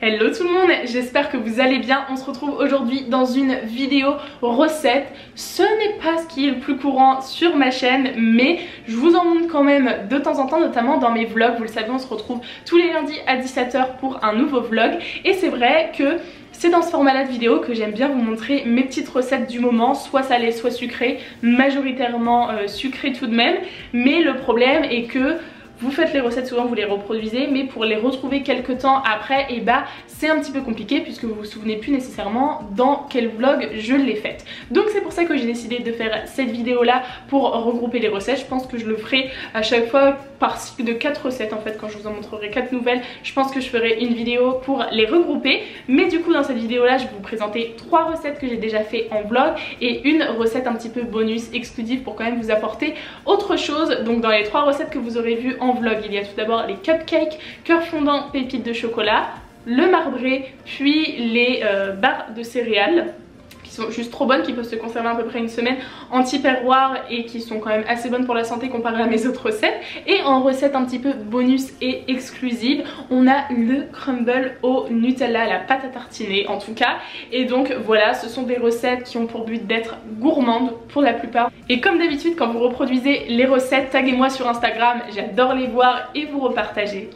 Hello tout le monde, j'espère que vous allez bien. On se retrouve aujourd'hui dans une vidéo recette. Ce n'est pas ce qui est le plus courant sur ma chaîne, mais je vous en montre quand même de temps en temps, notamment dans mes vlogs. Vous le savez, on se retrouve tous les lundis à 17 h pour un nouveau vlog. Et c'est vrai que c'est dans ce format-là de vidéo que j'aime bien vous montrer mes petites recettes du moment, soit salées, soit sucrées, majoritairement sucrées tout de même. Mais le problème est que vous faites les recettes, souvent vous les reproduisez, mais pour les retrouver quelques temps après, et bah c'est un petit peu compliqué puisque vous vous souvenez plus nécessairement dans quel vlog je l'ai faite. Donc c'est pour ça que j'ai décidé de faire cette vidéo là pour regrouper les recettes. Je pense que je le ferai à chaque fois par cycle de 4 recettes en fait. Quand je vous en montrerai 4 nouvelles, je pense que je ferai une vidéo pour les regrouper. Mais du coup dans cette vidéo là, je vais vous présenter 3 recettes que j'ai déjà fait en vlog et une recette un petit peu bonus exclusive pour quand même vous apporter autre chose. Donc dans les 3 recettes que vous aurez vues en vlog, il y a tout d'abord les cupcakes, cœur fondant, pépites de chocolat, le marbré, puis les barres de céréales qui sont juste trop bonnes, qui peuvent se conserver à peu près une semaine en tupperware et qui sont quand même assez bonnes pour la santé comparé à mes autres recettes. Et en recette un petit peu bonus et exclusive, on a le crumble au Nutella, la pâte à tartiner en tout cas. Et donc voilà, ce sont des recettes qui ont pour but d'être gourmandes pour la plupart. Et comme d'habitude, quand vous reproduisez les recettes, taguez-moi sur Instagram, j'adore les voir et vous repartager.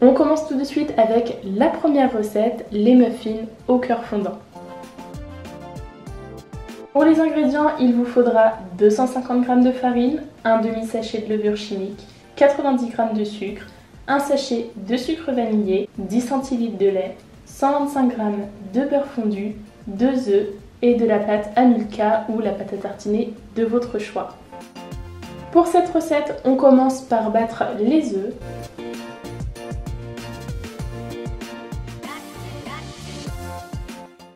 On commence tout de suite avec la première recette, les muffins au cœur fondant. Pour les ingrédients, il vous faudra 250 g de farine, un demi-sachet de levure chimique, 90 g de sucre, un sachet de sucre vanillé, 10 cl de lait, 125 g de beurre fondu, 2 œufs et de la pâte à Milka ou la pâte à tartiner de votre choix. Pour cette recette, on commence par battre les œufs.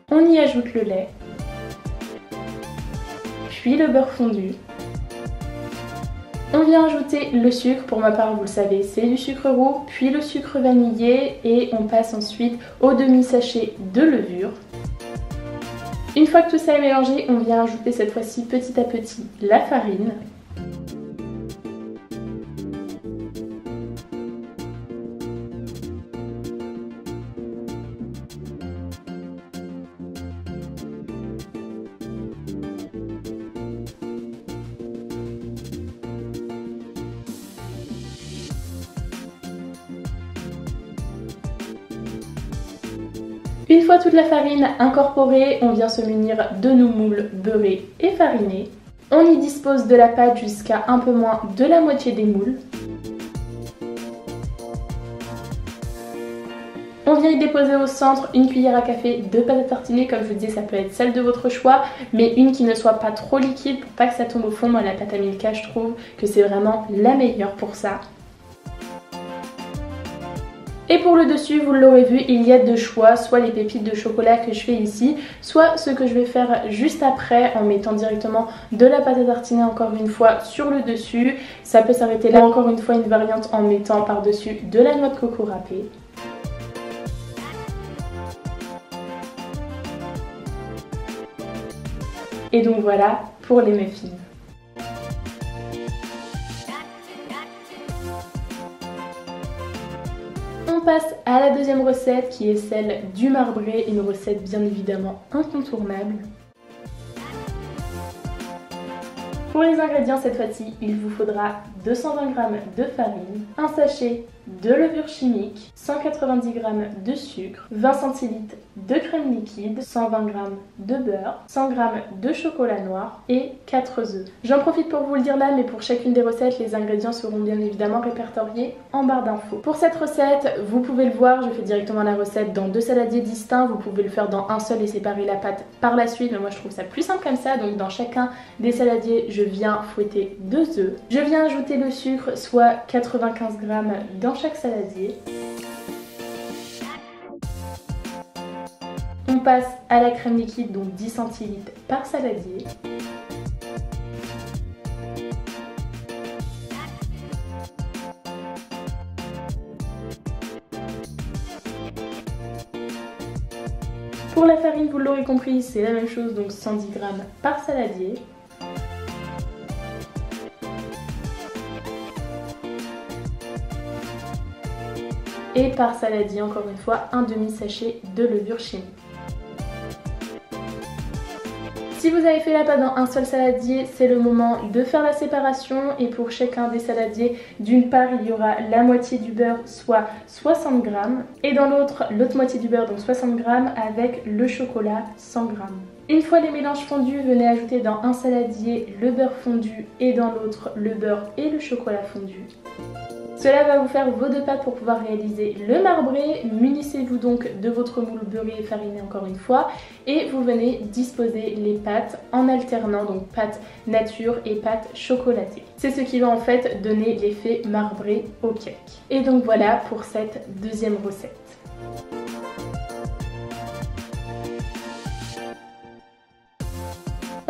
On y ajoute le lait, puis le beurre fondu. On vient ajouter le sucre, pour ma part vous le savez c'est du sucre roux, puis le sucre vanillé et on passe ensuite au demi-sachet de levure. Une fois que tout ça est mélangé, on vient ajouter cette fois-ci petit à petit la farine. Une fois toute la farine incorporée, on vient se munir de nos moules beurrés et farinés. On y dispose de la pâte jusqu'à un peu moins de la moitié des moules. On vient y déposer au centre une cuillère à café de pâte à tartiner, comme je vous disais ça peut être celle de votre choix, mais une qui ne soit pas trop liquide pour pas que ça tombe au fond. Moi la pâte à Milka je trouve que c'est vraiment la meilleure pour ça. Et pour le dessus, vous l'aurez vu, il y a deux choix, soit les pépites de chocolat que je fais ici, soit ce que je vais faire juste après en mettant directement de la pâte à tartiner encore une fois sur le dessus. Ça peut s'arrêter là, encore une fois une variante en mettant par-dessus de la noix de coco râpée. Et donc voilà pour les muffins. On passe à la deuxième recette qui est celle du marbré, une recette bien évidemment incontournable. Pour les ingrédients cette fois-ci, il vous faudra 220 g de farine, un sachet de levure chimique, 190 g de sucre, 20 cl de crème liquide, 120 g de beurre, 100 g de chocolat noir et 4 œufs. J'en profite pour vous le dire là, mais pour chacune des recettes, les ingrédients seront bien évidemment répertoriés en barre d'infos. Pour cette recette, vous pouvez le voir, je fais directement la recette dans 2 saladiers distincts. Vous pouvez le faire dans un seul et séparer la pâte par la suite, mais moi je trouve ça plus simple comme ça. Donc dans chacun des saladiers, je viens fouetter 2 œufs. Je viens ajouter le sucre, soit 95 g dans chaque saladier. On passe à la crème liquide, donc 10 cl par saladier. Pour la farine, vous l'aurez compris, c'est la même chose, donc 110 g par saladier. et par saladier encore une fois un demi-sachet de levure chimique. Si vous avez fait la pâte dans un seul saladier, c'est le moment de faire la séparation et pour chacun des saladiers, d'une part il y aura la moitié du beurre, soit 60 g, et dans l'autre moitié du beurre, donc 60 g, avec le chocolat 100 g. Une fois les mélanges fondus, venez ajouter dans un saladier le beurre fondu et dans l'autre le beurre et le chocolat fondu. Cela va vous faire vos deux pâtes pour pouvoir réaliser le marbré. Munissez-vous donc de votre moule beurré et fariné encore une fois et vous venez disposer les pâtes en alternant donc pâte nature et pâte chocolatée. C'est ce qui va en fait donner l'effet marbré au cake. Et donc voilà pour cette deuxième recette.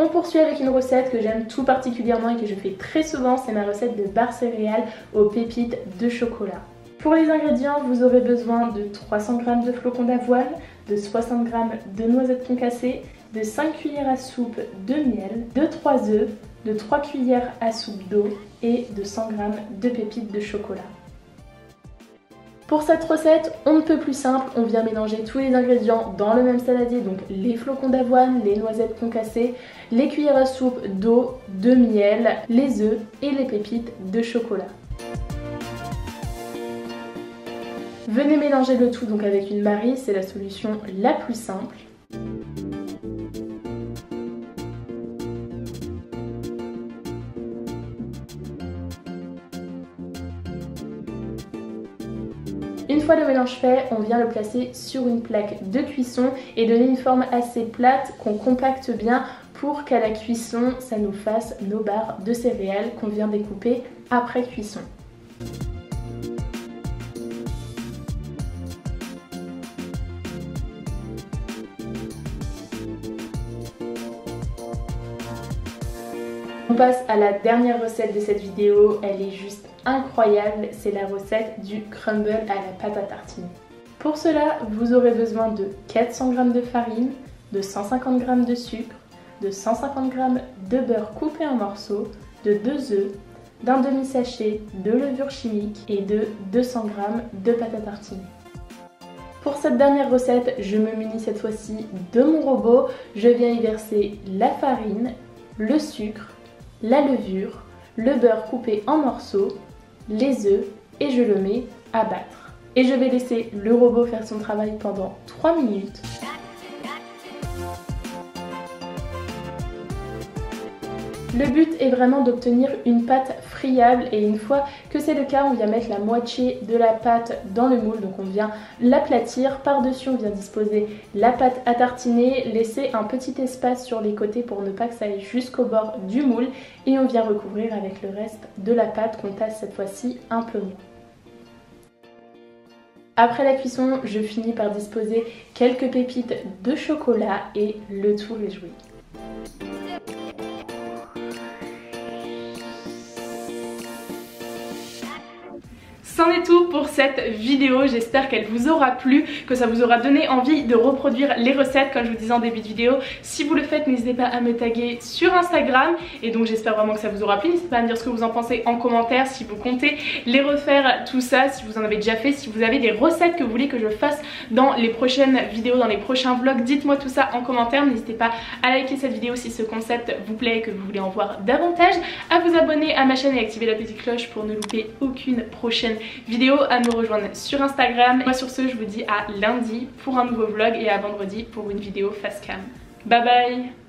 On poursuit avec une recette que j'aime tout particulièrement et que je fais très souvent, c'est ma recette de barres céréales aux pépites de chocolat. Pour les ingrédients, vous aurez besoin de 300 g de flocons d'avoine, de 60 g de noisettes concassées, de 5 cuillères à soupe de miel, de 3 œufs, de 3 cuillères à soupe d'eau et de 100 g de pépites de chocolat. Pour cette recette, on ne peut plus simple, on vient mélanger tous les ingrédients dans le même saladier, donc les flocons d'avoine, les noisettes concassées, les cuillères à soupe d'eau, de miel, les œufs et les pépites de chocolat. Venez mélanger le tout donc avec une marie, c'est la solution la plus simple. Une fois le mélange fait, on vient le placer sur une plaque de cuisson et donner une forme assez plate qu'on compacte bien pour qu'à la cuisson, ça nous fasse nos barres de céréales qu'on vient découper après cuisson. On passe à la dernière recette de cette vidéo, elle est juste incroyable, c'est la recette du crumble à la pâte à tartiner. Pour cela, vous aurez besoin de 400 g de farine, de 150 g de sucre, de 150 g de beurre coupé en morceaux, de 2 œufs, d'un demi-sachet de levure chimique et de 200 g de pâte à tartiner. Pour cette dernière recette, je me munis cette fois-ci de mon robot. Je viens y verser la farine, le sucre, la levure, le beurre coupé en morceaux, les œufs et je le mets à battre. Et je vais laisser le robot faire son travail pendant 3 minutes. Le but est vraiment d'obtenir une pâte friable et une fois que c'est le cas, on vient mettre la moitié de la pâte dans le moule. Donc on vient l'aplatir, par-dessus on vient disposer la pâte à tartiner, laisser un petit espace sur les côtés pour ne pas que ça aille jusqu'au bord du moule et on vient recouvrir avec le reste de la pâte qu'on tasse cette fois-ci un peu moins. Après la cuisson, je finis par disposer quelques pépites de chocolat et le tout est joué. C'en est tout pour cette vidéo, j'espère qu'elle vous aura plu, que ça vous aura donné envie de reproduire les recettes comme je vous disais en début de vidéo. Si vous le faites, n'hésitez pas à me taguer sur Instagram et donc j'espère vraiment que ça vous aura plu. N'hésitez pas à me dire ce que vous en pensez en commentaire, si vous comptez les refaire, tout ça, si vous en avez déjà fait, si vous avez des recettes que vous voulez que je fasse dans les prochaines vidéos, dans les prochains vlogs, dites-moi tout ça en commentaire. N'hésitez pas à liker cette vidéo si ce concept vous plaît et que vous voulez en voir davantage, à vous abonner à ma chaîne et activer la petite cloche pour ne louper aucune prochaine vidéo, à me rejoindre sur Instagram. Moi sur ce, je vous dis à lundi pour un nouveau vlog et à vendredi pour une vidéo face cam. Bye bye.